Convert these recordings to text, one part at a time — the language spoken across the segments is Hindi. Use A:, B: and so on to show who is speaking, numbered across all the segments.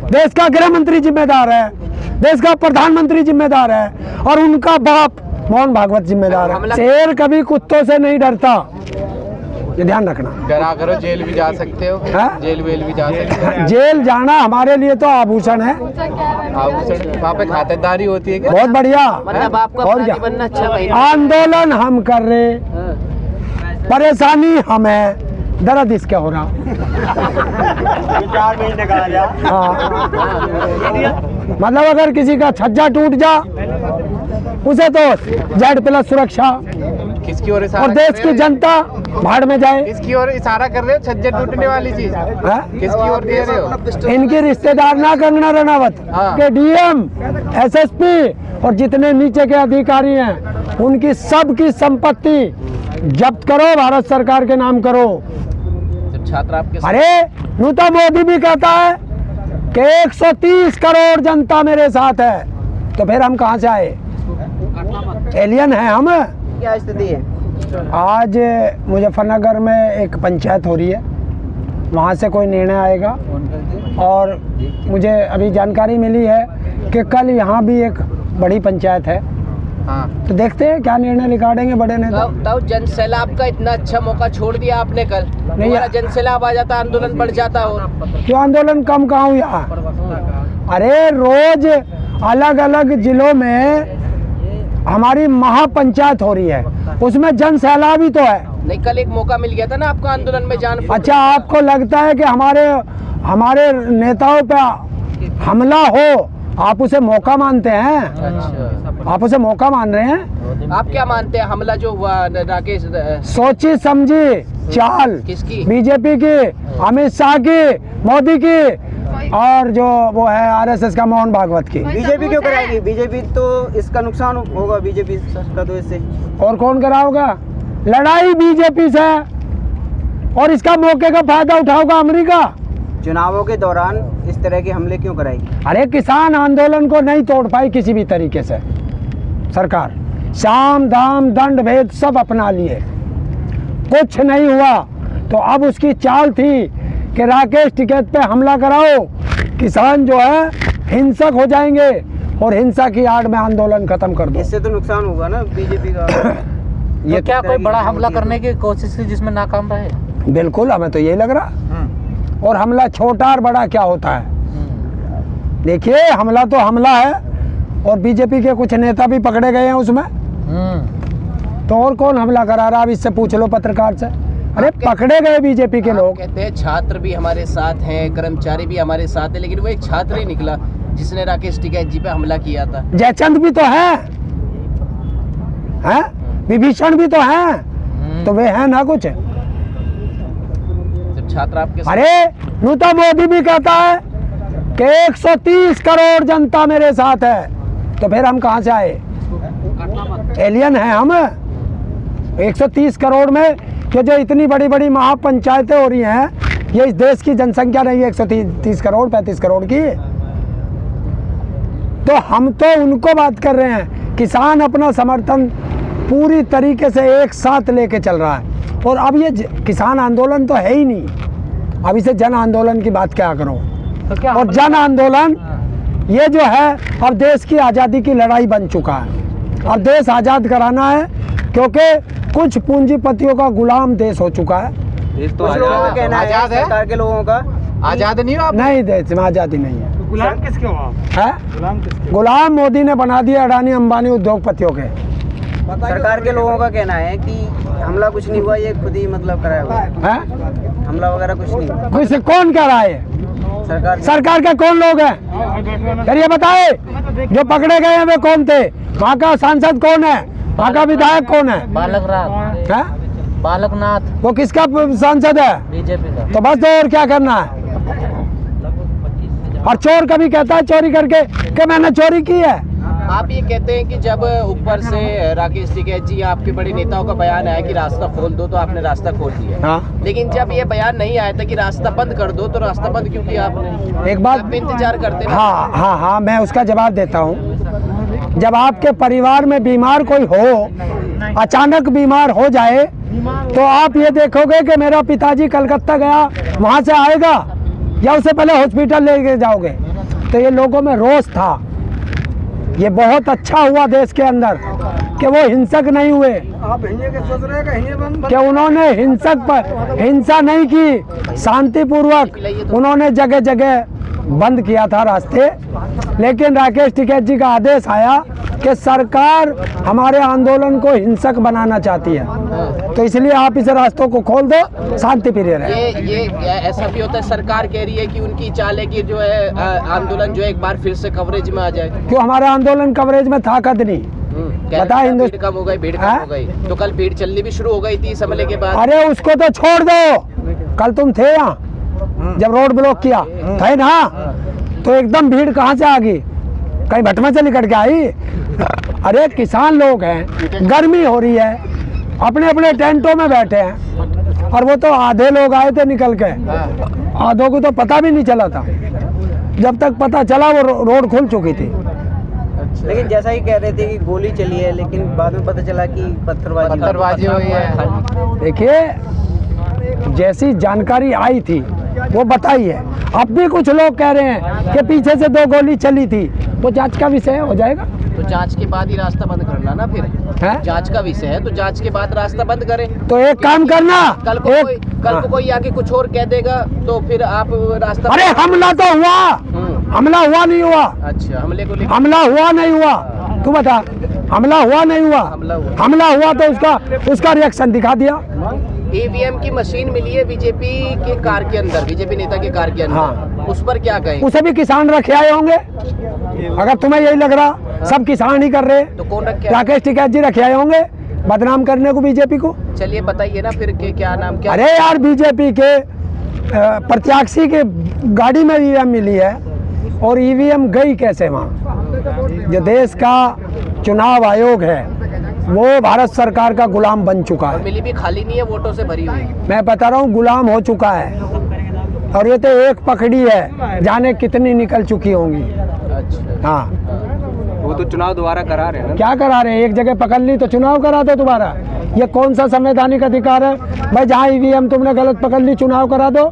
A: देश का गृह मंत्री जिम्मेदार है, देश का प्रधानमंत्री जिम्मेदार है और उनका बाप मोहन भागवत जिम्मेदार है। शेर कभी कुत्तों से नहीं डरता, ये ध्यान रखना।
B: डरा करो जेल भी जा सकते हो, जेल वेल भी जा सकते हो।
A: जेल जाना हमारे लिए तो आभूषण है।
B: आभूषण वहाँ पे खातिरदारी होती है क्या?
A: बहुत बढ़िया।
C: मतलब आपका
A: और क्या
C: बनना अच्छा भाई।
A: आंदोलन हम कर रहे, परेशानी हमें, दर्द इसका हो रहा।
D: 4 महीने का
A: मतलब अगर किसी का छज्जा टूट जा उसे तो Z+ सुरक्षा,
B: किसकी ओर इशारा
A: और देश की जनता भाड़ में जाए।
B: किसकी ओर इशारा कर रहे हो? छज्जे टूटने वाली चीज किसकी ओर दे रहे हो?
A: इनकी रिश्तेदार ना कंगना रनावत के DM, SSP और जितने नीचे के अधिकारी हैं उनकी सबकी संपत्ति जब्त करो, भारत सरकार के नाम करो।
B: छात्र आपके
A: अरे यूं तो मोदी भी कहता है कि 130 करोड़ जनता मेरे साथ है, तो फिर हम कहाँ से आए? एलियन है हम।
C: क्या स्थिति है?
A: आज मुजफ्फरनगर में एक पंचायत हो रही है, वहाँ से कोई निर्णय आएगा और मुझे अभी जानकारी मिली है कि कल यहाँ भी एक बड़ी पंचायत है। तो देखते हैं क्या निर्णय निकालेंगे बड़े नेता।
C: तो जन सैलाब का इतना अच्छा मौका छोड़ दिया आपने कल,
A: नहीं
C: जन सैलाब आ जाता, आंदोलन बढ़ जाता। और
A: क्यों आंदोलन कम कहाँ हुआ? अरे रोज अलग अलग जिलों में हमारी महापंचायत हो रही है, उसमें जन सैलाब ही तो है।
C: नहीं, कल एक मौका मिल गया था ना आपको आंदोलन में जान।
A: अच्छा, आपको लगता है कि हमारे नेताओं पे हमला हो, आप उसे मौका मानते हैं?
C: अच्छा,
A: आप उसे मौका मान रहे हैं?
C: आप क्या मानते हैं हमला जो हुआ राकेश?
A: सोची समझी चाल
C: किसकी?
A: बीजेपी की, अमित शाह की, मोदी की और जो वो है RSS का मोहन भागवत की।
D: बीजेपी क्यों कराएगी? बीजेपी तो इसका नुकसान होगा बीजेपी का, तो इससे
A: और कौन कराओगा? लड़ाई बीजेपी से और इसका मौके का फायदा उठाओगा अमेरिका।
D: चुनावों के दौरान इस तरह के हमले क्यों कराएगी?
A: अरे किसान आंदोलन को नहीं तोड़ पाई किसी भी तरीके से सरकार, साम दाम दंड भेद सब अपना लिए, कुछ नहीं हुआ। तो अब उसकी चाल थी कि राकेश टिकैत पे हमला कराओ, किसान जो है हिंसक हो जाएंगे और हिंसा की आड़ में आंदोलन खत्म कर दो।
D: इससे तो नुकसान होगा ना बीजेपी का।
E: ये क्या कोई बड़ा हमला करने की कोशिश थी जिसमें नाकाम रहे?
A: बिल्कुल, हमें तो यही लग रहा। और हमला छोटा और बड़ा क्या होता है? देखिए, हमला तो हमला है और बीजेपी के कुछ नेता भी पकड़े गए हैं उसमें। तो और कौन हमला करा रहा? अब इससे पूछ लो पत्रकार से। अरे पकड़े गए बीजेपी के लोग।
C: कहते हैं छात्र भी हमारे साथ हैं, कर्मचारी भी हमारे साथ है, लेकिन वो एक छात्र ही निकला जिसने राकेश टिकैत जी पे हमला किया था।
A: जयचंद भी तो है, विभीषण भी तो है, तो वे हैं ना कुछ।
C: छात्र आपके साथ।
A: अरे यूं तो मोदी भी कहता है कि 130 करोड़ जनता मेरे साथ है, तो फिर हम कहाँ से आए? एलियन है हम। 130 करोड़ में कि जो इतनी बड़ी बड़ी महापंचायतें हो रही हैं, ये इस देश की जनसंख्या नहीं है 130 करोड़ 35 करोड़ की। तो हम तो उनको बात कर रहे हैं। किसान अपना समर्थन पूरी तरीके से एक साथ लेके चल रहा है। और अब ये किसान आंदोलन तो है ही नहीं, अब इसे जन आंदोलन की बात क्या करो।
E: तो क्या
A: और जन आंदोलन ये जो है अब देश की आज़ादी की लड़ाई बन चुका है। अब देश आज़ाद कराना है, क्योंकि कुछ पूंजीपतियों का गुलाम देश हो चुका है।
B: देश तो
D: कुछ लोगों का कहना है,
B: आजाद है,
D: सरकार के लोगों का
B: आजाद नहीं हो आप?
A: नहीं, देश में आज़ादी नहीं है।
D: गुलाम किसके हो?
A: गुलाम मोदी ने बना दिया अडानी अंबानी उद्योगपतियों के।
D: सरकार के लोगों का कहना है कि हमला कुछ नहीं हुआ, ये खुद ही मतलब कराया हुआ है। हमला वगैरह कुछ नहीं हुआ।
A: किसी कौन कह रहा है? सरकार के कौन लोग हैं? फिर ये बताए जो पकड़े गए हैं वे कौन थे? वहाँ का सांसद कौन है? वहाँ का विधायक कौन है?
E: बालकनाथ।
A: वो किसका सांसद है?
E: बीजेपी का।
A: तो बस, और क्या करना है? और चोर कभी कहता है चोरी करके कि मैंने चोरी की है।
C: आप ये कहते हैं कि जब ऊपर से राकेश टिकैत जी, आपके बड़े नेताओं का बयान आया कि रास्ता खोल दो, तो आपने रास्ता खोल दिया।
A: हाँ।
C: लेकिन जब ये बयान नहीं आया था कि रास्ता बंद कर दो, तो रास्ता बंद क्यों किया आपने?
A: एक बात,
C: आप इंतजार करते ना।
A: हाँ, मैं उसका जवाब देता हूँ। जब आपके परिवार में बीमार कोई हो, अचानक बीमार हो जाए, तो आप ये देखोगे कि मेरा पिताजी कलकत्ता गया, वहाँ से आएगा या उसे पहले हॉस्पिटल लेके जाओगे? तो ये लोगों में रोष था। ये बहुत अच्छा हुआ देश के अंदर कि वो हिंसक नहीं हुए, कि उन्होंने हिंसक पर हिंसा नहीं की, शांतिपूर्वक उन्होंने जगह जगह बंद किया था रास्ते। लेकिन राकेश टिकैत जी का आदेश आया कि सरकार हमारे आंदोलन को हिंसक बनाना चाहती है, तो इसलिए आप इस रास्तों को खोल दो, शांति प्रिय रहे।
C: ये ऐसा भी होता है, सरकार कह रही है कि उनकी चाल है कि जो है आंदोलन जो है एक बार फिर से कवरेज में आ जाए।
A: क्यों हमारा आंदोलन कवरेज में था कद नहीं?
C: बता, भीड़ कम हो गई, भीड़ कम हो गई, तो कल भीड़ चलनी भी शुरू हो गई थी इस हमले के बाद।
A: अरे उसको तो छोड़ दो, कल तुम थे यहाँ जब रोड ब्लॉक किया थे ना, तो एकदम भीड़ कहाँ से आ गई? कहीं भटमा से निकट के आई? अरे किसान लोग हैं, गर्मी हो रही है, अपने अपने टेंटों में बैठे हैं, और वो तो आधे लोग आए थे निकल के, आधों को तो पता भी नहीं चला था, जब तक पता चला वो रोड खुल चुकी थी।
D: लेकिन जैसा ही कह रहे थे कि गोली चली है, लेकिन बाद में पता चला कि पत्थरबाजी
B: हुई है।
A: देखिए जैसी जानकारी आई थी वो बताई है। अब भी कुछ लोग कह रहे हैं कि पीछे से 2 गोली चली थी, वो जांच का विषय हो जाएगा।
C: तो जांच के बाद ही रास्ता बंद करना ना, फिर
A: है?
C: जांच का विषय है तो जांच के बाद रास्ता बंद करें।
A: तो एक काम करना,
C: कल को कोई आके कुछ और कह देगा तो फिर आप रास्ता।
A: अरे हमला तो हुआ, हमला हुआ नहीं हुआ?
C: अच्छा, हमले को लेकर
A: हमला हुआ नहीं हुआ? तू बता, हमला हुआ नहीं हुआ? हमला हुआ तो उसका रिएक्शन दिखा दिया।
C: ईवीएम की मशीन मिली है बीजेपी के कार के अंदर, बीजेपी नेता के कार के अंदर।
A: हाँ।
C: उस पर क्या कहें?
A: उसे भी किसान रखे आए होंगे, अगर तुम्हें यही लग रहा सब किसान ही कर रहे,
C: तो कौन रखे?
A: राकेश टिकैत जी रखे आए होंगे बदनाम करने को बीजेपी को।
C: चलिए बताइए ना फिर के क्या नाम क्या?
A: अरे यार बीजेपी के प्रत्याशी के गाड़ी में ईवीएम मिली है, और ईवीएम गई कैसे वहाँ? जो देश का चुनाव आयोग है वो भारत सरकार का गुलाम बन चुका है।
C: मिली भी खाली नहीं है, वोटों से भरी हुई।
A: मैं बता रहा हूँ गुलाम हो चुका है, और ये तो एक पकड़ी है, जाने कितनी निकल चुकी होंगी।
C: अच्छा,
A: हाँ,
B: वो तो चुनाव दोबारा करा रहे हैं ना।
A: क्या करा रहे हैं? एक जगह पकड़ ली तो चुनाव करा दो दोबारा। ये कौन सा संवैधानिक अधिकार है भाई? जहाँ ईवीएम तुमने गलत पकड़ ली चुनाव करा दो।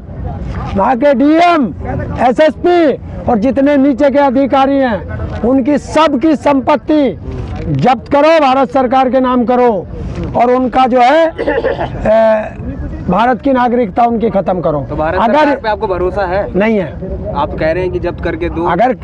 A: वहाँ के डीएम, एसएसपी और जितने नीचे के अधिकारी हैं उनकी सबकी संपत्ति जब्त करो, भारत सरकार के नाम करो, और उनका जो है भारत की नागरिकता उनकी खत्म करो।
B: तो भारत सरकार पे आपको भरोसा है?
A: नहीं है।
B: आप कह रहे हैं कि जब्त करके दो।
A: अगर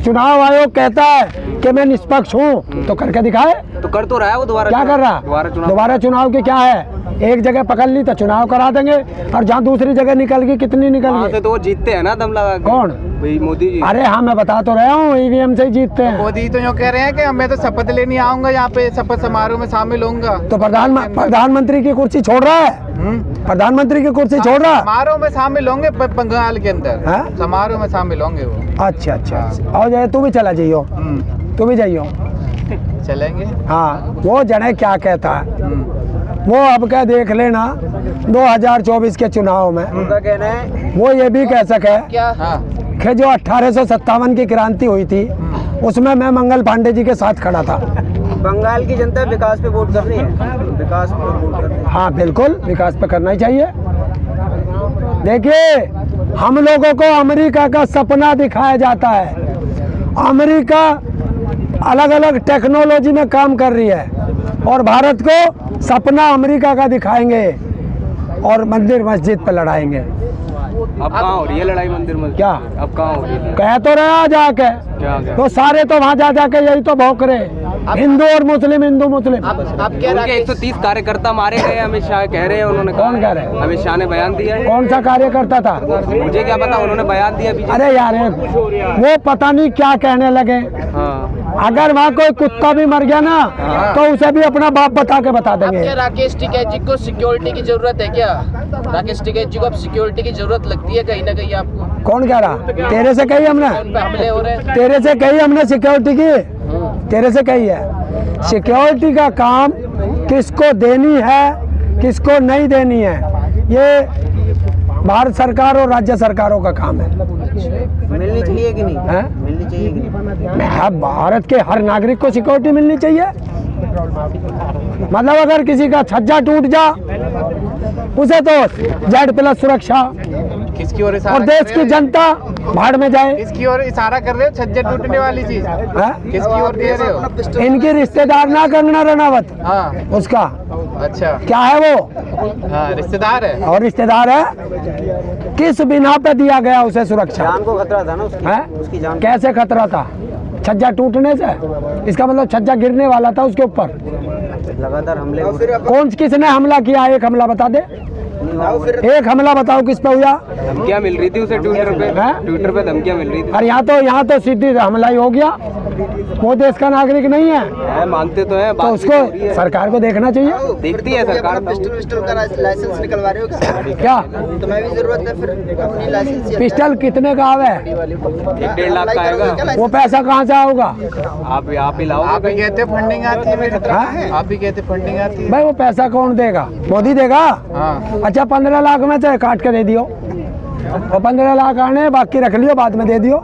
A: चुनाव आयोग कहता है कि मैं निष्पक्ष हूँ तो करके दिखाए।
B: तो कर तो रहा है वो दोबारा।
A: क्या कर रहा? दोबारा चुनाव की क्या है? एक जगह पकड़ ली तो चुनाव करा देंगे, और जहाँ दूसरी जगह निकल गई, कितनी निकल गई?
B: तो वो जीतते हैं ना दम लगा के।
A: कौन?
B: भाई मोदी जी।
A: अरे हाँ, मैं बता तो रहा हूँ ईवीएम से ही जीतते हैं।
B: मोदी तो यूँ कह रहे हैं कि मैं तो शपथ लेने आऊंगा, यहाँ पे शपथ समारोह में शामिल होऊंगा।
A: तो प्रधानमंत्री की कुर्सी छोड़ रहा है? प्रधानमंत्री की कुर्सी छोड़ रहा है?
B: समारोह में शामिल होंगे बंगाल के अंदर। समारोह में शामिल होंगे वो।
A: अच्छा अच्छा, और जाए तू भी चला जाइयो, तू भी जाइयो।
B: चलेंगे।
A: हाँ, वो जने क्या कहता है वो अब क्या देख लेना 2024 के चुनाव में।
D: उनका कहना है
A: वो ये भी कह सके
C: क्या?
A: कि जो 1857 की क्रांति हुई थी उसमें मैं मंगल पांडे जी के साथ खड़ा था।
D: बंगाल की जनता विकास पे वोट कर रही है, विकास पे वोट कर रही है।
A: हाँ बिल्कुल, विकास पे करना ही चाहिए। देखिए, हम लोगों को अमेरिका का सपना दिखाया जाता है। अमेरिका अलग अलग टेक्नोलॉजी में काम कर रही है, और भारत को सपना अमेरिका का दिखाएंगे और मंदिर मस्जिद पे लड़ाएंगे।
B: अब कहाँ हो रही है लड़ाई मंदिर में?
A: क्या
B: अब कहाँ हो रही है?
A: कह तो रहे जाके, तो सारे तो वहाँ जा जाके यही तो भौंक रहे, हिंदू और मुस्लिम, हिंदू मुस्लिम।
C: अब क्या?
B: 130 कार्यकर्ता मारे गए, अमित शाह कह रहे हैं। उन्होंने
A: कौन कह रहे हैं?
B: अमित शाह ने बयान दिया।
A: कौन सा कार्यकर्ता था?
B: मुझे क्या पता, उन्होंने बयान दिया।
A: अरे यार, वो पता नहीं क्या कहने लगे। अगर वहाँ कोई कुत्ता भी मर गया ना तो उसे भी अपना बाप बता के बता देंगे।
C: क्या राकेश टिकैत जी को सिक्योरिटी की जरूरत है क्या? राकेश टिकैत जी को अब सिक्योरिटी की जरूरत लगती है कहीं ना कहीं आपको?
A: कौन कह रहा? तेरे से कही हमने?
C: हमले हो रहे हैं।
A: तेरे से कही हमने सिक्योरिटी की? तेरे से कही है? सिक्योरिटी का काम किसको देनी है, किसको नहीं देनी है, ये भारत सरकार और राज्य सरकारों का काम है।
D: मिलनी चाहिए कि नहीं?
A: है?
D: मिलनी चाहिए कि नहीं?
A: भारत के हर नागरिक को सिक्योरिटी मिलनी चाहिए। मतलब अगर किसी का छज्जा टूट जा उसे तो Z+ सुरक्षा,
B: किसकी ओर इशारा
A: और
B: कर
A: देश
B: रहे
A: की
B: हो?
A: जनता भाड़ में जाए।
B: किसकी ओर इशारा कर रहे हो? छज्जे टूटने वाली चीज
A: हाँ?
B: किसकी ओर दे रहे हो?
A: इनकी रिश्तेदार ना कंगना रनावत,
B: हाँ
A: उसका
B: अच्छा
A: क्या है वो,
B: हाँ रिश्तेदार है।
A: और रिश्तेदार है। किस बिना पे दिया गया उसे सुरक्षा?
D: जान को खतरा था ना उसकी,
A: है?
D: उसकी जान।
A: कैसे खतरा था? छज्जा टूटने से? इसका मतलब छज्जा गिरने वाला था उसके ऊपर।
D: लगातार हमले हो रहे
A: कौन किसने हमला किया? एक हमला बता दे, एक हमला बताओ किस पे हुआ?
D: धमकियाँ मिल रही थी उसे ट्विटर पे,
A: हैं?
D: ट्विटर पे धमकियाँ मिल रही थी।
A: और यहाँ तो सीधी हमला ही हो गया। वो देश का नागरिक नहीं है
D: मानते तो है,
A: तो उसको सरकार को देखना चाहिए।
D: देखती है सरकार।
F: पिस्टल का लाइसेंस निकलवा रहे हो
A: क्या
F: तुम्हें भी जरूरत है फिर अपनी लाइसेंस?
A: पिस्टल कितने का आवे?
D: 1-1.5 लाख का आएगा।
A: वो पैसा कहाँ से आओगा?
D: आप ही लाओ।
B: आप ही कहते फंडिंग आती है मेरी तरफ,
A: हाँ?
B: आप ही कहते फंडिंग आती है।
A: भाई वो पैसा कौन देगा? मोदी देगा।
B: हाँ
A: अच्छा 15 लाख में से काट के दे दियो, वो 15 लाख आने बाकी रख लियो, बाद में दे दियो।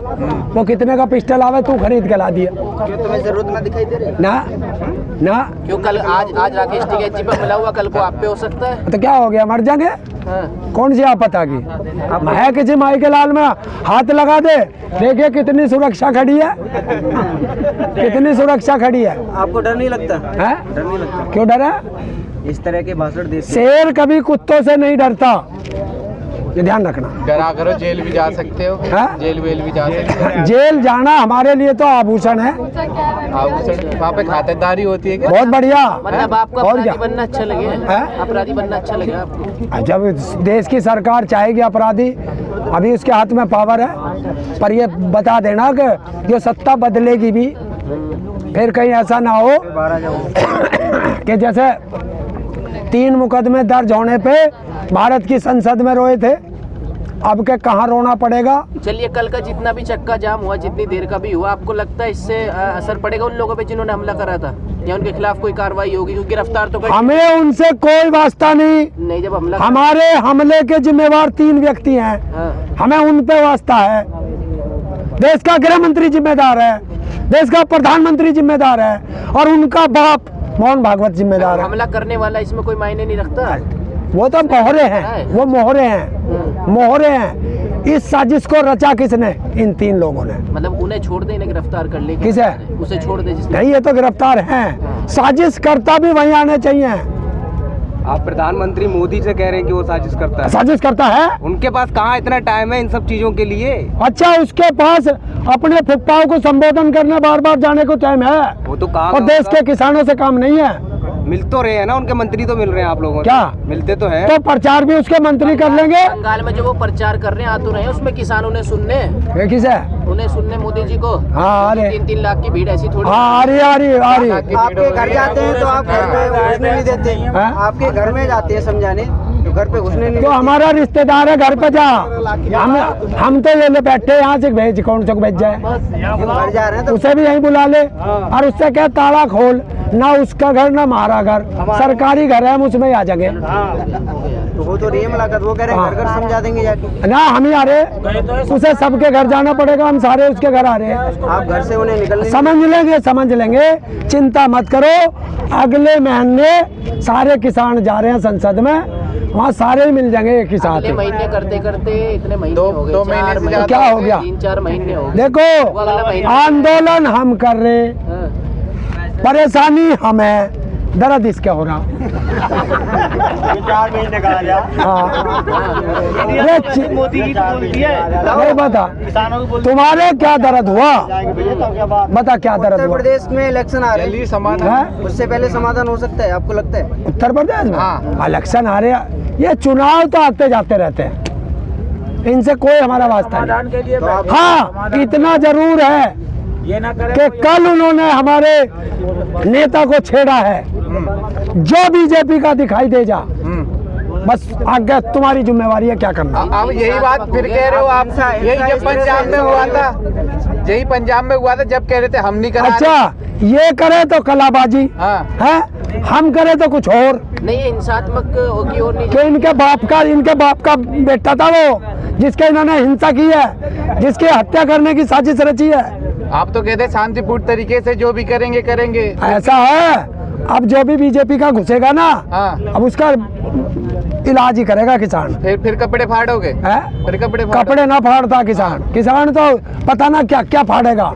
A: वो कितने का पिस्टल आवे तू खरीद के ला दिए?
F: क्यों तुम्हें जरूरत ना दिखाई दे रही?
A: ना ना
C: क्यों कल आज राकेश टिकैत जी पर मिला हुआ, कल को आप पे हो सकता है।
A: तो क्या हो गया, मर जाएंगे?
C: हाँ।
A: कौन सी आफत आ गई? मैं किसी माई के लाल में हाथ लगा दे, देखिए कितनी सुरक्षा खड़ी है, कितनी सुरक्षा खड़ी है।
D: आपको डर नहीं लगता?
A: है?
D: डर नहीं लगता?
A: क्यों डर है?
D: इस तरह के भाषण देते
A: शेर कभी कुत्तों से नहीं डरता, ये ध्यान रखना।
B: डरा करो जेल भी जा सकते हो,
A: हाँ?
B: जेल वेल भी जा सकते हो।
A: जेल जाना हमारे लिए तो आभूषण है।
B: वहाँ पे खातिरदारी होती है क्या?
A: बहुत बढ़िया।
C: मतलब आपको
A: और क्या?
C: अपराधी बनना अच्छा लगे?
A: हैं?
C: अपराधी बनना अच्छा लगे आपको?
A: जब देश की सरकार चाहेगी अपराधी, अभी उसके हाथ में पावर है, पर ये बता देना कि ये सत्ता बदलेगी भी, फिर कहीं ऐसा ना हो कि जैसे 3 मुकदमे दर्ज होने पे भारत की संसद में रोए थे, अब के कहाँ रोना पड़ेगा।
C: चलिए कल का जितना भी चक्का जाम हुआ, जितनी देर का भी हुआ, आपको लगता है इससे असर पड़ेगा उन लोगों पे जिन्होंने हमला करा था, या उनके खिलाफ कोई कार्रवाई होगी? क्योंकि गिरफ्तार तो कर
A: हमें उनसे कोई वास्ता नहीं।
C: जब हमला
A: हमारे हमले के जिम्मेवार 3 व्यक्ति हैं,
C: हाँ।
A: हमें उन पे वास्ता है। देश का गृह मंत्री जिम्मेदार है, देश का प्रधानमंत्री जिम्मेदार है, और उनका बाप मोहन भागवत जिम्मेदार है।
C: हमला करने वाला इसमें कोई मायने नहीं रखता।
A: वो तो मोहरे हैं, वो मोहरे हैं, मोहरे हैं। इस साजिश को रचा किसने? इन 3 लोगों ने।
C: मतलब उन्हें छोड़ देना, गिरफ्तार कर ले।
A: किसे?
C: उसे छोड़ दे जिसने।
A: नहीं, ये तो गिरफ्तार हैं, साजिश करता भी वहीं आने चाहिए।
D: आप प्रधानमंत्री मोदी से कह रहे हैं कि वो साजिश करता है?
A: साजिश करता है।
D: उनके पास कहाँ इतना टाइम है इन सब चीजों के लिए?
A: अच्छा, उसके पास अपने फुप्पाओं को संबोधन करने बार बार जाने को टाइम है,
D: वो तो कहाँ
A: और देश के किसानों से काम नहीं है।
D: मिल तो रहे हैं ना, उनके मंत्री तो मिल रहे हैं आप लोगों से।
A: क्या
D: मिलते तो हैं?
A: तो प्रचार भी उसके मंत्री कर लेंगे।
C: बंगाल में जो वो प्रचार कर रहे हैं, आ तो रहे हैं, उसमें किसान उन्हें सुनने,
A: ये किसे?
C: उन्हें सुनने मोदी जी को।
A: हाँ, अरे
C: 3-3 लाख की भीड़ ऐसी थोड़ी।
A: हाँ, अरे अरे अरे
F: आपके घर जाते हैं तो आप घर पे घुसने नहीं देते?
A: हाँ?
F: आपके घर में जाते हैं समझाने तो घर पे घुसने नहीं
A: तो हमारा रिश्तेदार है, घर पे जा। हम तो ये ले बैठे यहाँ से भेज, कौन सा भेज जाए?
F: घर जा रहे हैं तो
A: उसे भी यहीं बुला ले, और उससे क्या ताला खोल, ना उसका घर ना हमारा घर, सरकारी घर है, हम उसमें आ जाएंगे।
F: तो वो तो रही है मुलाकात, वो कह रहे हैं घर घर समझा देंगे जाके।
A: ना हम ही आ रहे, उसे सबके घर जाना पड़ेगा, हम सारे उसके घर आ रहे हैं।
F: आप घर से उन्हें निकलने
A: समझ लेंगे, चिंता मत करो। अगले महीने सारे किसान जा रहे हैं संसद में, वहाँ सारे ही मिल जाएंगे एक ही साथ।
C: अगले महीने करते करते इतने महीने
B: दो
C: हो गए,
B: महीने से
C: 4
B: ज्यादा
C: महीने,
A: क्या हो गया?
C: 3-4 महीने हो गए।
A: देखो,
C: अगला महीना।
A: आंदोलन हम कर रहे,
C: हाँ।
A: परेशानी हमें, दर्द इसके हो रहा।
F: 4 महीने कहा जा।
A: मोदी की नहीं बता, तुम्हारे क्या दर्द हुआ? बता क्या दर्द
F: उत्तर
A: हुआ?
F: प्रदेश में इलेक्शन आ रहे
B: जल्दी
F: हैं,
B: समाधान।
A: हैं?
F: उससे पहले समाधान हो सकता है, आपको लगता है?
A: उत्तर प्रदेश में
B: हाँ।
A: इलेक्शन आ रहे हैं, ये चुनाव तो आते जाते रहते हैं, इनसे कोई हमारा वास्ता नहीं।
F: तो आप
A: हाँ, इतना जरूर है कि कल उन्होंने हमारे नेता को छेड़ा है, जो बीजेपी का दिखाई दे जा, बस आगे तुम्हारी जिम्मेवारी है क्या करना।
B: अब यही बात फिर कह रहे हो आप? यही जब पंजाब में हुआ था, यही पंजाब में हुआ था जब कह रहे थे हम नहीं करा रहे।
A: अच्छा, ये करे तो कलाबाजी
B: हाँ।
A: है, हम करे तो कुछ और।
C: नहीं, ये हिंसात्मक की ओर नहीं।
A: कि इनके बाप का बेटा था वो, जिसके इन्होंने हिंसा की है, जिसकी हत्या करने की साजिश रची है।
B: आप तो कहते शांतिपूर्ण तरीके से जो भी करेंगे करेंगे।
A: ऐसा है, अब जो भी बीजेपी का घुसेगा ना,
B: हाँ।
A: अब उसका इलाज ही करेगा किसान।
B: फिर कपड़े फाड़ोगे?
A: है
B: फिर
A: कपड़े ना फाड़ता किसान तो पता ना क्या क्या फाड़ेगा।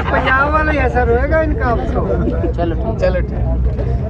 F: पंजाब वाला ही असर होएगा इनका।
C: चलो ठीक।
B: चलो ठीक।